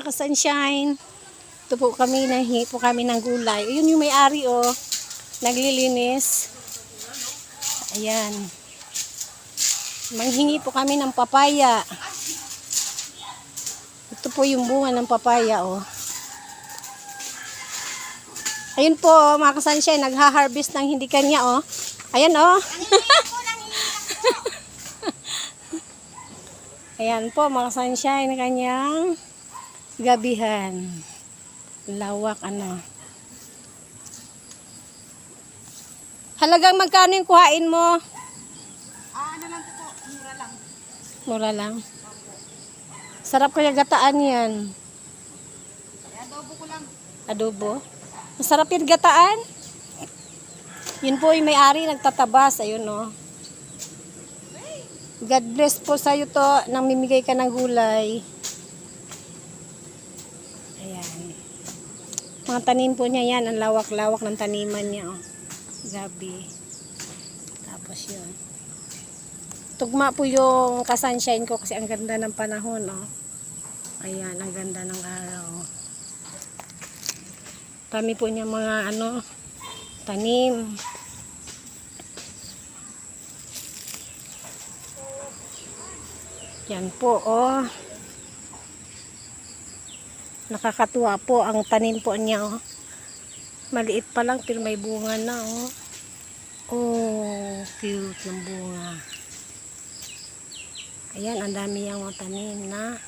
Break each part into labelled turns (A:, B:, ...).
A: ka-sunshine. Ito po kami, nahingi po kami ng gulay. Ayun yung may-ari oh. Naglilinis. Ayan. Manghingi po kami ng papaya. Ito po yung bunga ng papaya oh. Ayun po mga ka-sunshine, nagha-harvest ng hindi kanya oh. Ayan oh. Ayan po mga sunshine, kanyang gabihan. Lawak ano. Halagang magkano yung kuhain mo?
B: Ano lang po, mura lang.
A: Mura lang. Sarap kaya gataan yan.
B: Adobo ko lang.
A: Adobo. Masarap yung gataan. Yun po yung may-ari, nagtatabas. Ayun o. God bless po sa'yo to, nang mimigay ka ng gulay. Ayan. Mga tanim po niya yan. Ang lawak-lawak ng taniman niya. Oh. Gabi. Tapos yun. Tugma po yung ka-sunshine ko kasi ang ganda ng panahon. Oh. Ayan, ang ganda ng araw. Kami po niya mga ano, tanim. Yan po, oh. Nakakatuwa po ang tanim po niya, oh. Maliit pa lang pero may bunga na, oh. Oh, cute ng bunga. Ayan, ang dami yung mga tanim na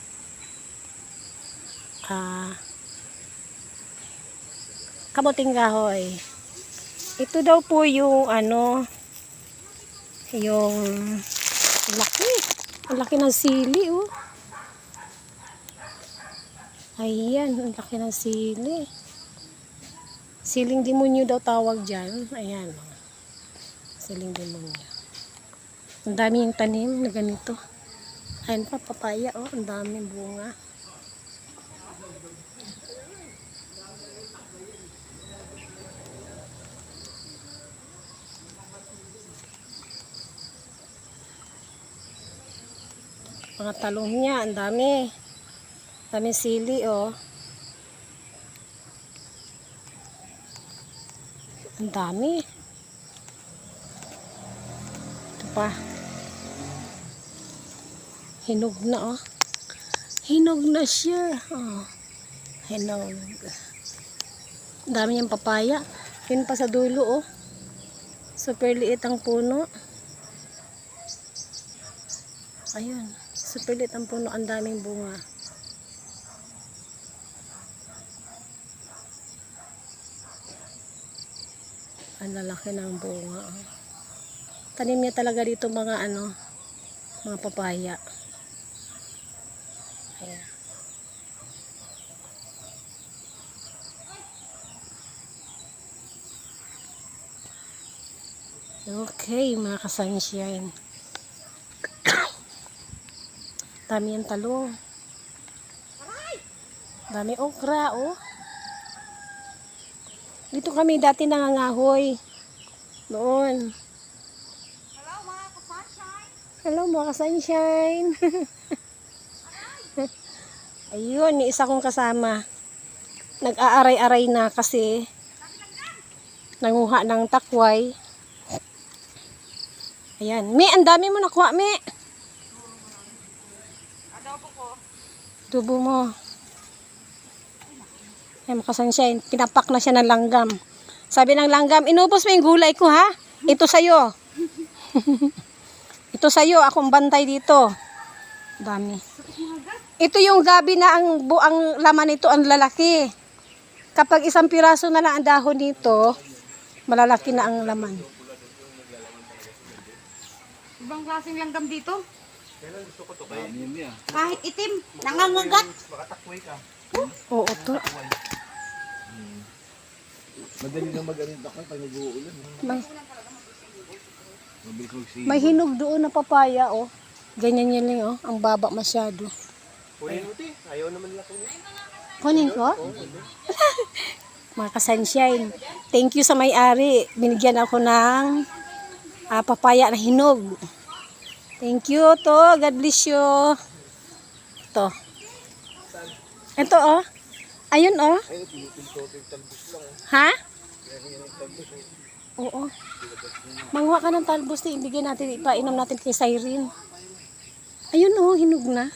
A: kamuting kahoy. Ito daw po yung ano, yung laki. Ang laki ng sili, oh. Ayan, ang laki ng sili. Siling demonyo daw tawag dyan. Ayan, oh. Siling demonyo. Ang dami yung tanim na ganito. Ayan pa, papaya, oh. Ang daming bunga. Mga talong niya, ang dami. Daming sili, oh. Ang dami. Ito pa. Hinog na, oh. Hinog na siya. Oh. Hinog. Ang dami niyang papaya. Yun pa sa dulo, oh. Super liit ang puno. Ayun. Super liit ang puno. Ang daming bunga. Ang lalaki ng bunga. Tanim niya talaga dito mga ano, mga papaya. Ayan. Okay, mga ka-sunshine. Dami yung talong. Dami okra, oh. Dito kami dati nangangahoy. Doon.
B: Hello mga ka-sunshine.
A: Hello mga ka-sunshine. Ayun, may isa kong kasama. Nag-aaray-aray na kasi nanguha ng takway. Ayan. Me, ang dami mo nakuha, me.
B: Adobo ko.
A: Tubo mo. Ay, makasunshine. Pinapak na siya ng langgam. Sabi ng langgam, inubos mo yung gulay ko, ha? Ito sa'yo. Ito sa'yo. Akong bantay dito. Dami. Ito yung gabi na ang laman nito, ang lalaki. Kapag isang piraso na lang ang dahon nito, malalaki na ang laman.
B: Ibang klaseng langgam dito. Kahit itim, nangangagat.
A: Oo, to.
C: Madali na mag-arinta ka pag nag-uulan.
A: May hinog doon na papaya, oh. Ganyan yan lang, oh. Ang baba masyado.
C: Kunin mo, te. Ayaw naman nila kunin.
A: Kunin ko? Mga ka-sunshine. Thank you sa may-ari. Binigyan ako ng papaya na hinog. Thank you to. God bless you. Ito. Ito oh. Ayun oh.
C: Ayun, pinipinto yung talbos lang.
A: Ha?
C: Kaya yan yung talbos.
A: Oo. Manguha ka ng talbos, ibigay natin, ipainom natin kay Cyrene. Ayun oh, hinog na.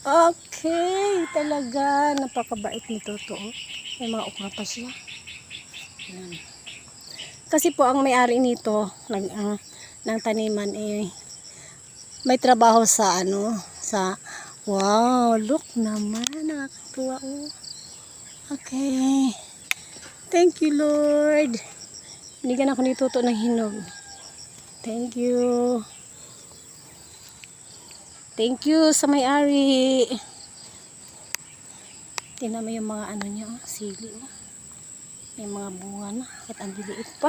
A: Okay, talaga napakabait nito to. Oh. May mga okra pa siya. Ayan. Kasi po ang may-ari nito ng taniman may trabaho sa sa wow, look naman, nakakatuwa oh. Okay. Thank you, Lord. Binigyan ako ni Toto ng hinog. Thank you. Thank you sa may-ari. Tingnan mo yung mga niya, oh, sili. Oh. May mga bunga na. Kahit ang liliit pa.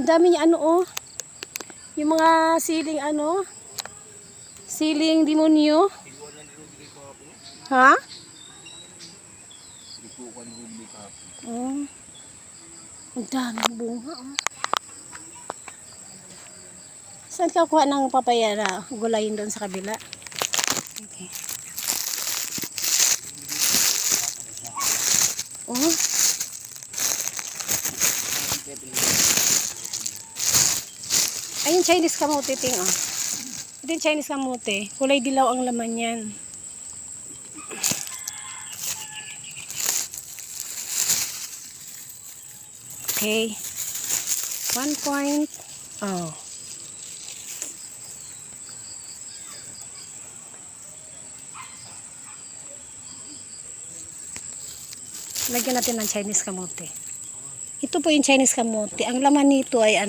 A: Ang dami niya oh. Yung mga siling siling demonyo. Ha? Oh. Ang daming bunga oh. Saan ka kuha ng papaya na gulayin doon sa kabila? Okay. Oh. Ayun, Chinese kamote ting oh. Ito yung Chinese kamote. Kulay dilaw ang laman yan. Okay. 1 point. Oh. Lagyan natin ng Chinese kamote. Ito po yung Chinese kamote. Ang laman nito ay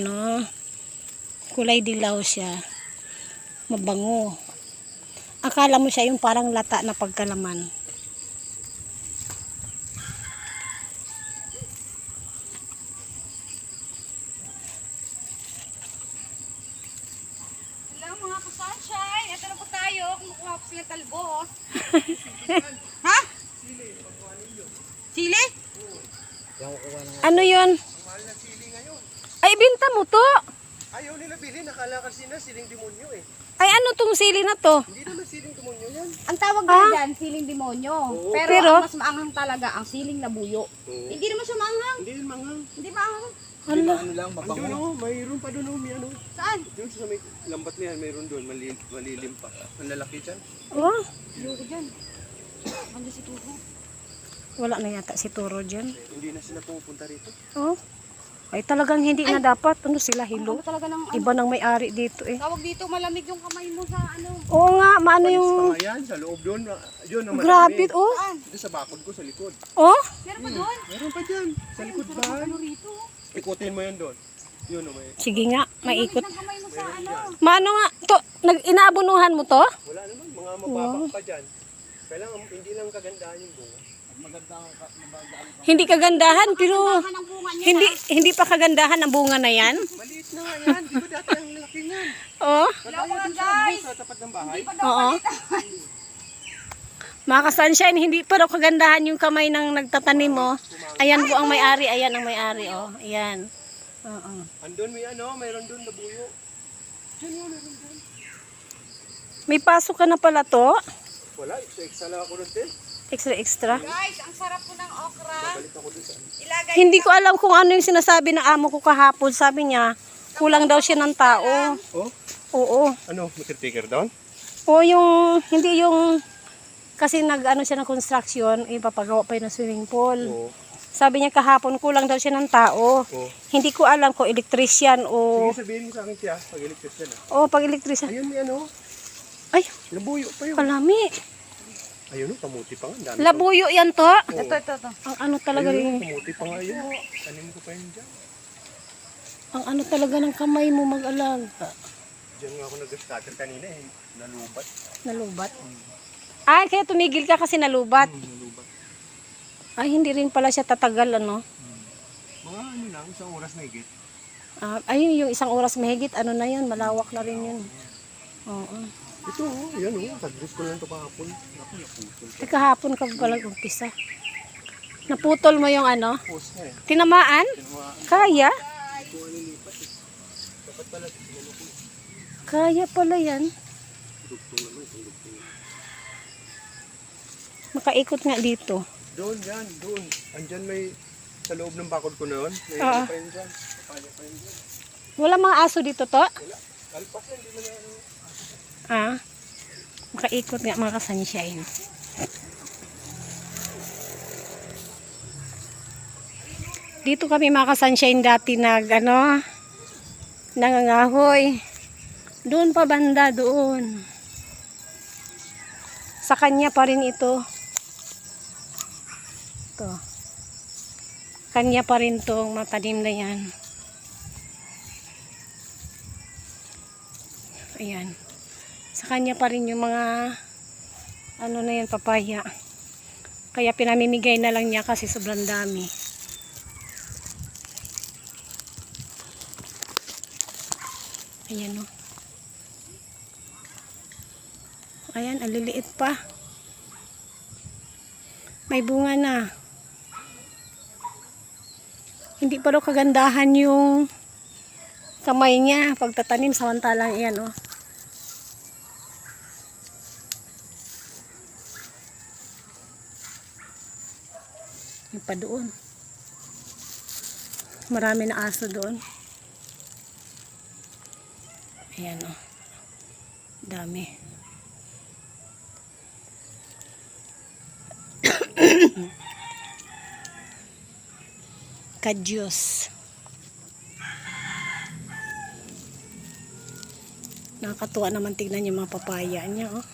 A: kulay dilaw siya. Mabango. Akala mo siya yung parang lata na pagkalaman.
B: Hello mga ka-sunshine. Ito na po tayo. Kumukuha po sila talbos. Ha? Sili?
A: Ano yun?
C: Mahal na sili ngayon.
A: Ay, binta mo to.
C: Ayaw nila bilhin, nakala kasi na siling demonyo eh.
A: Ay, ano tong sili na to?
C: Hindi naman siling demonyo yan.
B: Ang tawag nila dyan, siling demonyo.
C: Oo.
B: Pero ang mas maanghang talaga, ang siling labuyo.
C: Oo.
B: Hindi naman siya maanghang.
C: Hindi yun manghang.
B: Hindi maanghang.
A: Hala.
C: Ano lang, mabango. Andun mayroon pa doon may
B: Saan?
C: Doon sa may lambat na yan, mayroon doon, malilim pa. Ang lalaki dyan.
A: Oh,
B: Ayoko dyan. Ano si Tuho?
A: wala na yata si Turo dyan.
C: Hindi na sila pumupunta rito.
A: Oh. Ay, talagang hindi na dapat. Ano sila,
B: Ano
A: hilo?
B: talaga ng
A: Iba nang may-ari dito eh.
B: tawag dito, malamig yung kamay mo sa
A: Oo nga, maano yung...
C: Panis pa nga yan, sa loob doon. Yun ang
A: Grabe,
C: marami.
A: oh.
B: Saan?
C: Doon sa bakod ko, sa likod.
A: Oh,
B: Meron pa doon?
C: Meron pa dyan, sa likod ba?
B: Ano rito?
C: Ikutin mo yun doon. Yun o may...
A: sige nga, maikot.
B: Malamig ng kamay mo sa
A: Maano nga, to, inaabunuhan mo to?
C: Wala naman, mga mababak pa dyan. Kailangan, hindi lang kagandahan yung bunga.
A: Hindi kagandahan, pero
B: Ang bunga niya.
A: hindi pa kagandahan ang bunga na yan.
C: Maliit na nga yan, di ba dati ang laki yan?
A: Oh,
B: Hello mga guys.
C: Sa tapat ng bahay.
B: Hindi pa daw
A: Oo.
B: palitan.
A: mga ka-sunshine, hindi pa raw kagandahan yung kamay ng nagtatanim mo. Ayan po ang may-ari, ayan ang may-ari, oh. Ayan. Oo.
C: Andun may mayroon doon na buyo. Diyan yun, meron doon.
A: May pasok ka na pala to.
C: Wala, extra lang ako doon, te.
A: Extra.
B: Guys, ang sarap po ng okra.
C: Balik ako doon sa
B: Ilagay.
A: Hindi ko alam kung ano yung sinasabi ng amo ko kahapon. Sabi niya, kulang daw siya ng tao.
C: Oh,
A: Oo.
C: ano, makitaker down?
A: O hindi yung, kasi nag-ano siya ng construction, ipapagawa pa yun ng swimming pool.
C: Oo.
A: Sabi niya kahapon, kulang daw siya ng tao.
C: Oo.
A: Hindi ko alam kung electrician o...
C: Sige, sabihin mo sa akin siya, pag electrician
A: O, pag electrician.
C: Ayun, may
A: Ay,
C: labuyo pa yun.
A: kalami.
C: Ayun, kamuti pa nga. ang dami
A: Labuyo yan to.
C: pa. Oo.
B: Ito.
A: Ang ano talaga
C: Ayun,
A: rin.
C: kamuti pa nga yun. Tanim ko pa yun dyan.
A: Ang ano talaga ng kamay mo mag-alaga.
C: Diyan nga ako nag-starter kanina eh. Nalubat.
A: Nalubat. Ay, kaya tumigil ka kasi nalubat.
C: Nalubat.
A: Ay, hindi rin pala siya tatagal, ano.
C: Mga ano lang, isang oras na higit.
A: Ayun, yung 1 oras mahigit, ano na yun, malawak na rin yun. Oo.
C: Ito, yan oh. Pag-dress ko lang ito kahapon. Naku, naputol.
A: Kahapon ka pala umpisa. Naputol mo yung ano?
C: Post niya eh.
A: Tinamaan?
C: Tinamaan.
A: Kaya?
C: Kung ano lipat eh. Dapat pala, tinalo ko.
A: Kaya pala yan.
C: Dugtong naman, itong dugtong.
A: Makaikot nga dito.
C: Doon, yan, doon. Andyan may, sa loob ng bakod ko noon, may
A: Oo.
C: ano pa yun dyan. Papaya pa yun dyan.
A: Wala mga aso dito to?
C: Wala. Alpas yan, di mo na ano.
A: Ah. Makaikot nga mga ka-sunshine. Dito kami mga ka-sunshine dati nangangahoy. Doon pa banda, doon. Sa kanya pa rin ito. Ito. Kanya pa rin tong matanim na yan. Ayan. Sa kanya pa rin yung mga ano na yan, papaya. Kaya pinamimigay na lang niya kasi sobrang dami. Ayan o. Ayan, ang liliit pa. May bunga na. Hindi pa daw kagandahan yung kamay niya pagtatanim, samantalang yan o. Yung pa doon. Marami na aso doon. Ayan o. Dami. Kadyos. Nakakatuwa naman tignan yung mga papaya niya oh.